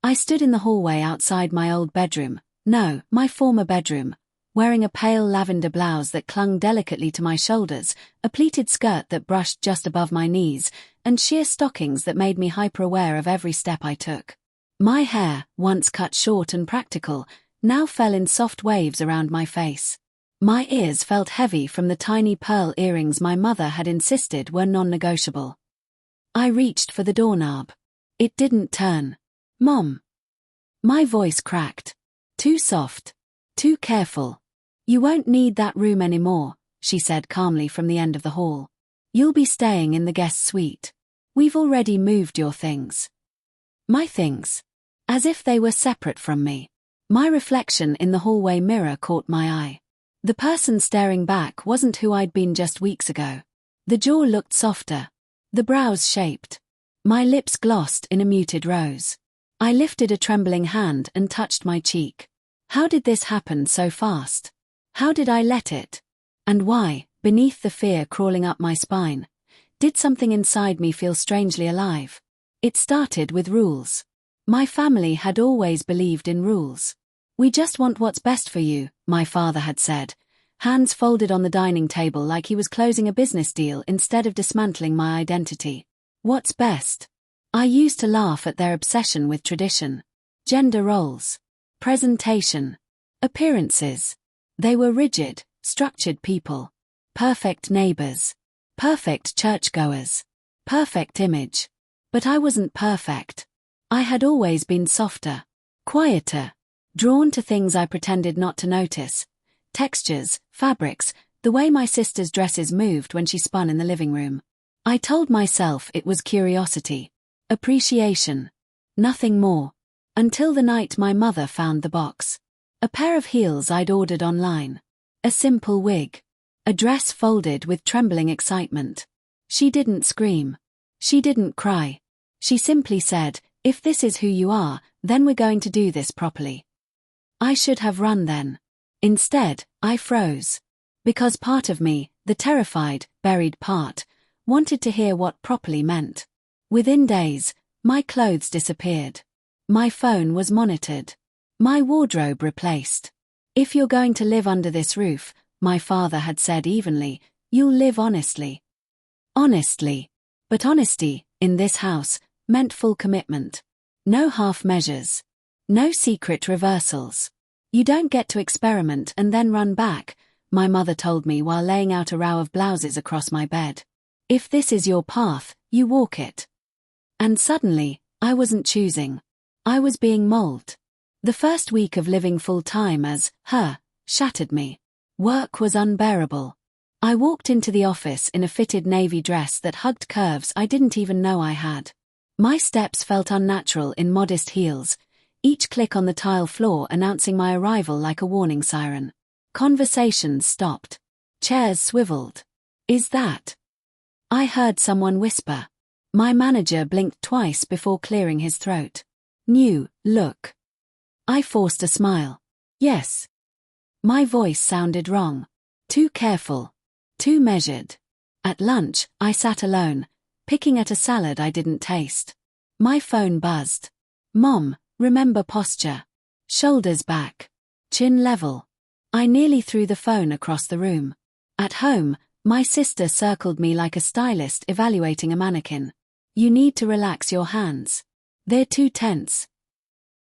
I stood in the hallway outside my old bedroom, no, my former bedroom, wearing a pale lavender blouse that clung delicately to my shoulders, a pleated skirt that brushed just above my knees, and sheer stockings that made me hyper-aware of every step I took. My hair, once cut short and practical, now fell in soft waves around my face. My ears felt heavy from the tiny pearl earrings my mother had insisted were non-negotiable. I reached for the doorknob. It didn't turn. "Mom." My voice cracked. Too soft. Too careful. "You won't need that room anymore," she said calmly from the end of the hall. "You'll be staying in the guest suite. We've already moved your things." My things. As if they were separate from me. My reflection in the hallway mirror caught my eye. The person staring back wasn't who I'd been just weeks ago. The jaw looked softer. The brows shaped. My lips glossed in a muted rose. I lifted a trembling hand and touched my cheek. How did this happen so fast? How did I let it? And why, beneath the fear crawling up my spine, did something inside me feel strangely alive? It started with rules. My family had always believed in rules. "We just want what's best for you," my father had said, hands folded on the dining table like he was closing a business deal instead of dismantling my identity. What's best? I used to laugh at their obsession with tradition. Gender roles. Presentation. Appearances. They were rigid, structured people. Perfect neighbors. Perfect churchgoers. Perfect image. But I wasn't perfect. I had always been softer. Quieter. Drawn to things I pretended not to notice. Textures, fabrics, the way my sister's dresses moved when she spun in the living room. I told myself it was curiosity. Appreciation. Nothing more. Until the night my mother found the box. A pair of heels I'd ordered online. A simple wig. A dress folded with trembling excitement. She didn't scream. She didn't cry. She simply said, "If this is who you are, then we're going to do this properly." I should have run then. Instead, I froze. Because part of me, the terrified, buried part, wanted to hear what properly meant. Within days, my clothes disappeared. My phone was monitored. My wardrobe replaced. "If you're going to live under this roof," my father had said evenly, "you'll live honestly." Honestly. But honesty, in this house, meant full commitment. No half measures. No secret reversals. "You don't get to experiment and then run back," my mother told me while laying out a row of blouses across my bed. "If this is your path, you walk it." And suddenly, I wasn't choosing. I was being molded. The first week of living full-time as her shattered me. Work was unbearable. I walked into the office in a fitted navy dress that hugged curves I didn't even know I had. My steps felt unnatural in modest heels, each click on the tile floor announcing my arrival like a warning siren. Conversations stopped. Chairs swiveled. "Is that?" I heard someone whisper. My manager blinked twice before clearing his throat. "New look." I forced a smile. "Yes." My voice sounded wrong. Too careful. Too measured. At lunch, I sat alone, picking at a salad I didn't taste. My phone buzzed. "Mom, remember posture. Shoulders back. Chin level." I nearly threw the phone across the room. At home, my sister circled me like a stylist evaluating a mannequin. "You need to relax your hands. They're too tense."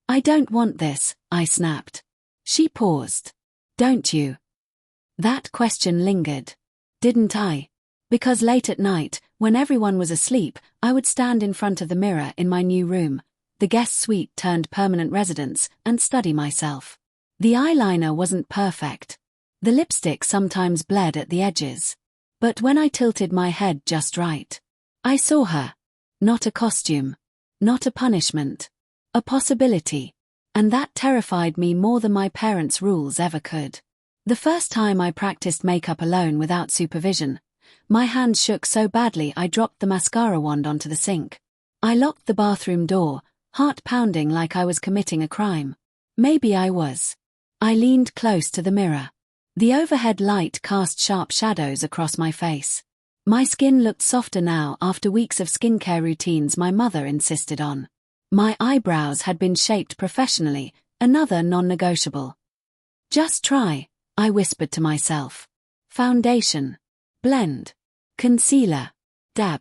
"I don't want this," I snapped. She paused. "Don't you?" That question lingered. Didn't I? Because late at night, when everyone was asleep, I would stand in front of the mirror in my new room, the guest suite turned permanent residence, and study myself. The eyeliner wasn't perfect. The lipstick sometimes bled at the edges. But when I tilted my head just right, I saw her. Not a costume. Not a punishment. A possibility. And that terrified me more than my parents' rules ever could. The first time I practiced makeup alone without supervision, my hands shook so badly I dropped the mascara wand onto the sink. I locked the bathroom door, heart pounding like I was committing a crime. Maybe I was. I leaned close to the mirror. The overhead light cast sharp shadows across my face. My skin looked softer now after weeks of skincare routines my mother insisted on. My eyebrows had been shaped professionally, another non-negotiable. Just try, I whispered to myself. Foundation. Blend. Concealer. Dab.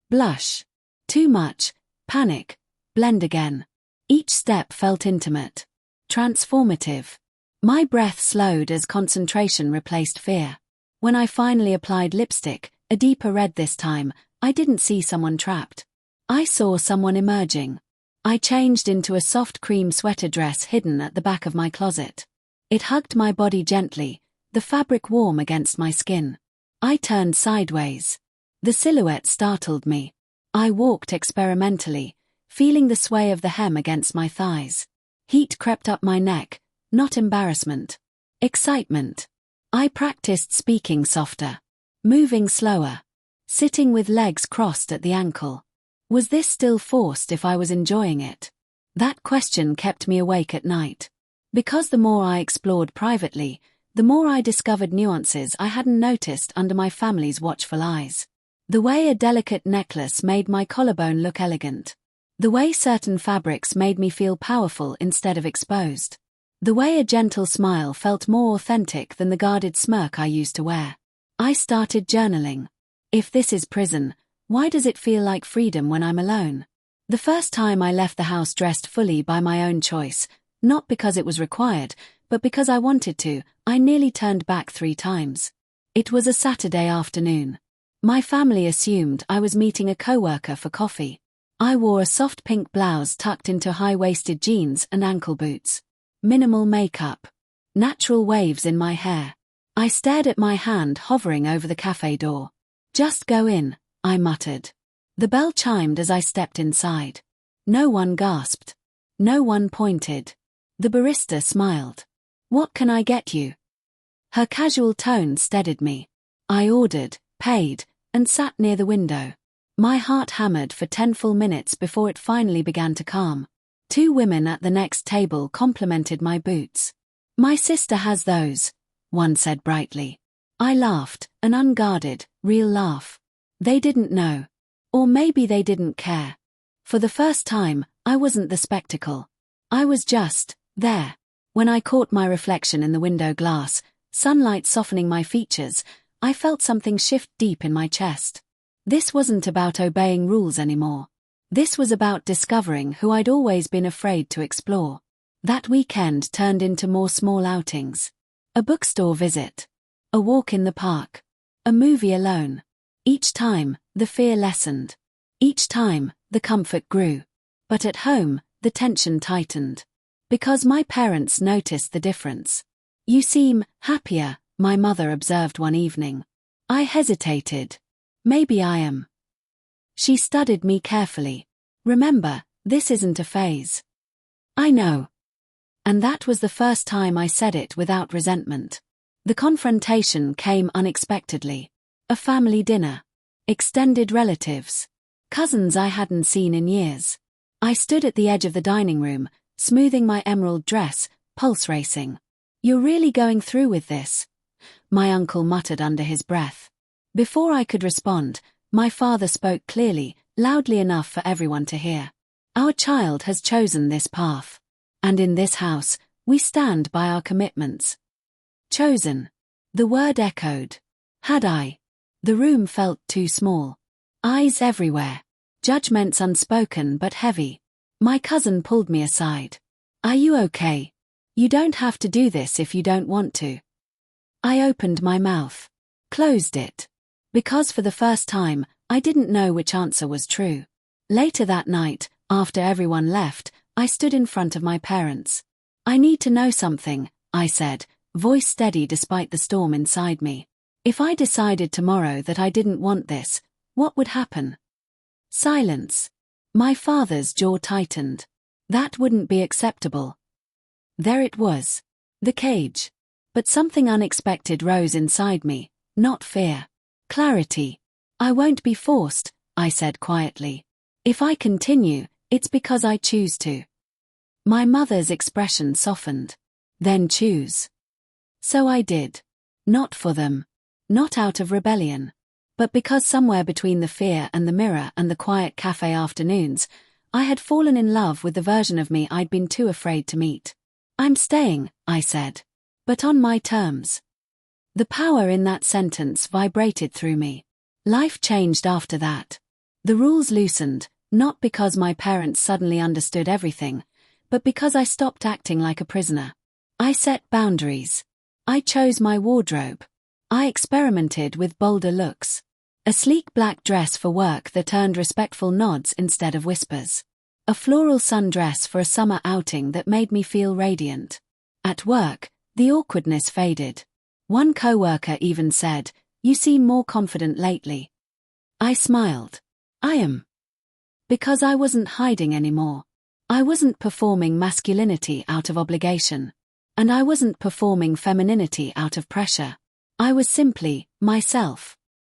Blush. Too much. Panic. Blend again. Each step felt intimate. Transformative. My breath slowed as concentration replaced fear. When I finally applied lipstick, a deeper red this time, I didn't see someone trapped. I saw someone emerging. I changed into a soft cream sweater dress hidden at the back of my closet. It hugged my body gently, the fabric warm against my skin. I turned sideways. The silhouette startled me. I walked experimentally, feeling the sway of the hem against my thighs. Heat crept up my neck, not embarrassment. Excitement. I practiced speaking softer, moving slower, sitting with legs crossed at the ankle. Was this still forced if I was enjoying it? That question kept me awake at night. Because the more I explored privately, the more I discovered nuances I hadn't noticed under my family's watchful eyes. The way a delicate necklace made my collarbone look elegant. The way certain fabrics made me feel powerful instead of exposed. The way a gentle smile felt more authentic than the guarded smirk I used to wear. I started journaling. If this is prison, why does it feel like freedom when I'm alone? The first time I left the house dressed fully by my own choice, not because it was required, but because I wanted to, I nearly turned back 3 times. It was a Saturday afternoon. My family assumed I was meeting a coworker for coffee. I wore a soft pink blouse tucked into high-waisted jeans and ankle boots. Minimal makeup. Natural waves in my hair. I stared at my hand hovering over the cafe door. Just go in, I muttered. The bell chimed as I stepped inside. No one gasped. No one pointed. The barista smiled. What can I get you? Her casual tone steadied me. I ordered, paid, and sat near the window. My heart hammered for 10 full minutes before it finally began to calm. 2 women at the next table complimented my boots. My sister has those, one said brightly. I laughed, an unguarded, real laugh. They didn't know. Or maybe they didn't care. For the first time, I wasn't the spectacle. I was just there. When I caught my reflection in the window glass, sunlight softening my features, I felt something shift deep in my chest. This wasn't about obeying rules anymore. This was about discovering who I'd always been afraid to explore. That weekend turned into more small outings. A bookstore visit. A walk in the park. A movie alone. Each time, the fear lessened. Each time, the comfort grew. But at home, the tension tightened. Because my parents noticed the difference. You seem happier, my mother observed one evening. I hesitated. Maybe I am. She studied me carefully. Remember, this isn't a phase. I know. And that was the first time I said it without resentment. The confrontation came unexpectedly. A family dinner. Extended relatives. Cousins I hadn't seen in years. I stood at the edge of the dining room, smoothing my emerald dress, pulse racing. You're really going through with this? My uncle muttered under his breath. Before I could respond, my father spoke clearly, loudly enough for everyone to hear. Our child has chosen this path. And in this house, we stand by our commitments. Chosen. The word echoed. Had I? The room felt too small. Eyes everywhere. Judgments unspoken but heavy. My cousin pulled me aside. Are you okay? You don't have to do this if you don't want to. I opened my mouth. Closed it. Because for the first time, I didn't know which answer was true. Later that night, after everyone left, I stood in front of my parents. I need to know something, I said, voice steady despite the storm inside me. If I decided tomorrow that I didn't want this, what would happen? Silence. My father's jaw tightened. That wouldn't be acceptable. There it was. The cage. But something unexpected rose inside me, not fear. Clarity. I won't be forced, I said quietly. If I continue, it's because I choose to. My mother's expression softened. Then choose. So I did. Not for them. Not out of rebellion. But because somewhere between the fear and the mirror and the quiet cafe afternoons, I had fallen in love with the version of me I'd been too afraid to meet. I'm staying, I said. But on my terms. The power in that sentence vibrated through me. Life changed after that. The rules loosened, not because my parents suddenly understood everything, but because I stopped acting like a prisoner. I set boundaries. I chose my wardrobe. I experimented with bolder looks. A sleek black dress for work that earned respectful nods instead of whispers. A floral sundress for a summer outing that made me feel radiant. At work, the awkwardness faded. One coworker even said, "You seem more confident lately." I smiled. I am. Because I wasn't hiding anymore. I wasn't performing masculinity out of obligation. And I wasn't performing femininity out of pressure. I was simply myself.